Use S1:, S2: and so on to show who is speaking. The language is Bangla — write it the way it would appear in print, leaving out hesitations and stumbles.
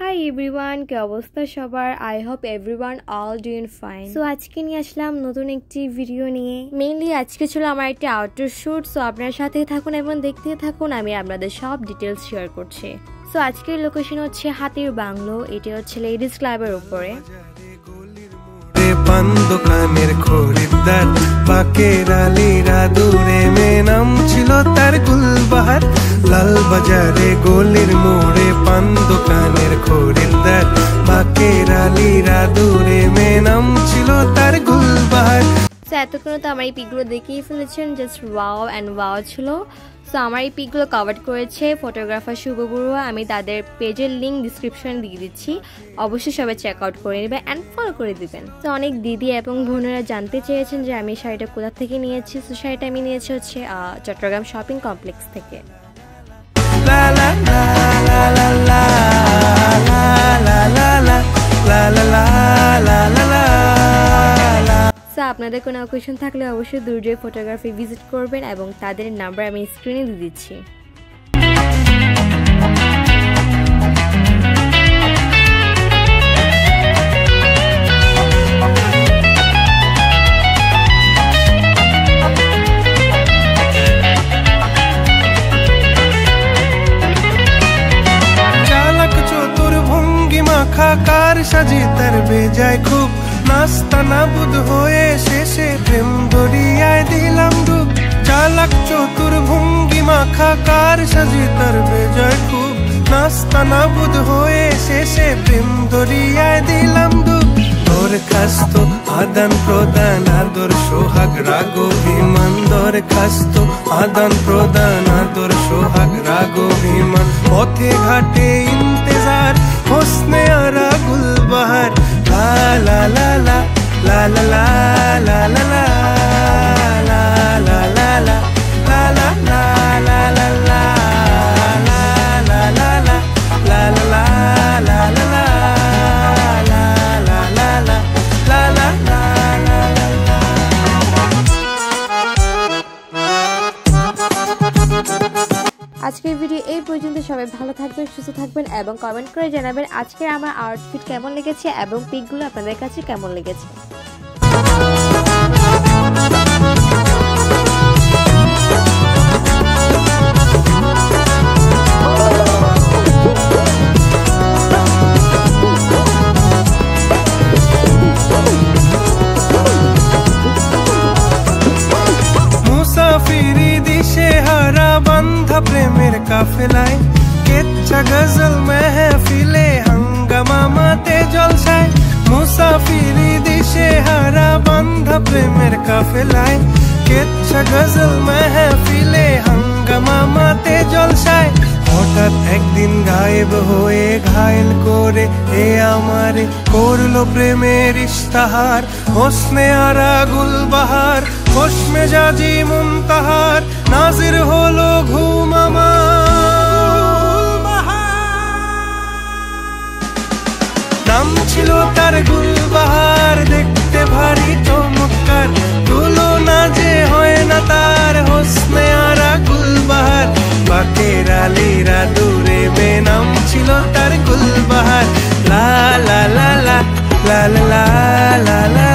S1: হাই এভরিওয়ান, কি অবস্থা সবার? I hope everyone all doing fine. So আজকে নিয়ে আসলাম নতুন একটি ভিডিও নিয়ে। মেইনলি আজকে ছিল আমার একটি আউটডোর শুট। সো আপনার সাথেই থাকুন এবং দেখতে থাকুন, আমি আপনাদের সব ডিটেলস শেয়ার করছি। সো আজকের লোকেশন হচ্ছে হাতির বাংলো। এটি হচ্ছে লেডিস ক্লাবের উপরে।
S2: পান দোকানের খরিদ্দার বাকের আলীরা দূরে নাম ছিল তার গুলবাহার। লাল বাজারে গলির মোড়ে পান দোকানের খরিদ্দার বাকের আলীরা দূরে নাম ছিল তার গুলবাহার।
S1: সো এতক্ষণ তো আমার এই পিকগুলো দেখেই ফেলেছেন, জাস্ট ওয়াও অ্যান্ড ওয়াও ছিল। সো আমার এই পিকগুলো কভার করেছে ফটোগ্রাফার শুভ বড়ুয়া। আমি তাদের পেজের লিঙ্ক ডিসক্রিপশনে দিয়ে দিচ্ছি, অবশ্যই সবাই চেক আউট করে নেবেন অ্যান্ড ফলো করে দিবেন। তো অনেক দিদি এবং বোনেরা জানতে চেয়েছেন যে আমি শাড়িটা কোথা থেকে নিয়েছি। সো শাড়িটা আমি নিয়েছি হচ্ছে চট্টগ্রাম শপিং কমপ্লেক্স থেকে। আপনাদের কোনো কোয়েশ্চেন থাকলে অবশ্যই দুর্জয় ফটোগ্রাফি ভিজিট করবেন এবং তাদের নাম্বার আমি স্ক্রিনে দিয়ে দিচ্ছি।
S2: চালাক চতুর ভঙ্গি মাখা কার সাজি তার বেজায় খুব নাস্তা নাবুদ হয়ে শেষে প্রেম দরিয়ায় দিলাম ডুব। চালাক চতুর ভঙ্গি মাখা কার সাজি তার বেজায় খুব নাস্তা নাবুদ হয়ে শেষে প্রেম দরিয়ায় দিলাম ডুব। দরখাস্ত আদান প্রদান আদর সোহাগ রাগ অভিমান। দরখাস্ত আদান প্রদান আদর সোহাগ রাগ অভিমান। পথে ঘাটে ইন্তেজার হোসনে আরা গুলবাহার। লা লা লা লা লা লা লা লা লা লা লা লা লা লা লা লা লা লা লা
S1: আজকের ভিডিও এই পর্যন্ত। সবাই ভালো থাকবেন, সুস্থ থাকবেন এবং কমেন্ট করে জানাবেন আজকের আমার আউটফিট কেমন লেগেছে এবং পিকগুলো আপনাদের কাছে কেমন লেগেছে।
S2: মুসাফিরি দিশে হারা বান্ধা প্রেমের কাফেলায়। কেচ্ছা গজল মেহফিলে হাঙ্গামা মাতে জলসায়। মুসাফিরি দিশে হারা বান্ধা প্রেমের কাফেলায়। কেচ্ছা গজল মেহফিলে হাঙ্গামা মাতে জলসায়। হঠাৎ একদিন গায়েব হয়ে ঘায়েল করে এ আমারে করলো প্রেমের ইশতাহার। হোসনে আরা গুলবাহার খোশ মেজাজি মুনতাহার। নাজির হলো ঘুম নাম ছিল তার গুলবাহার। দেখতে ভারী চমৎকার, তুলনা যে হয় না তার। হোসনে আরা গুলবাহার বাকের আলীরা দূরে নাম ছিল তার গুলবাহার। লা লা লা লা লা লা লা লা।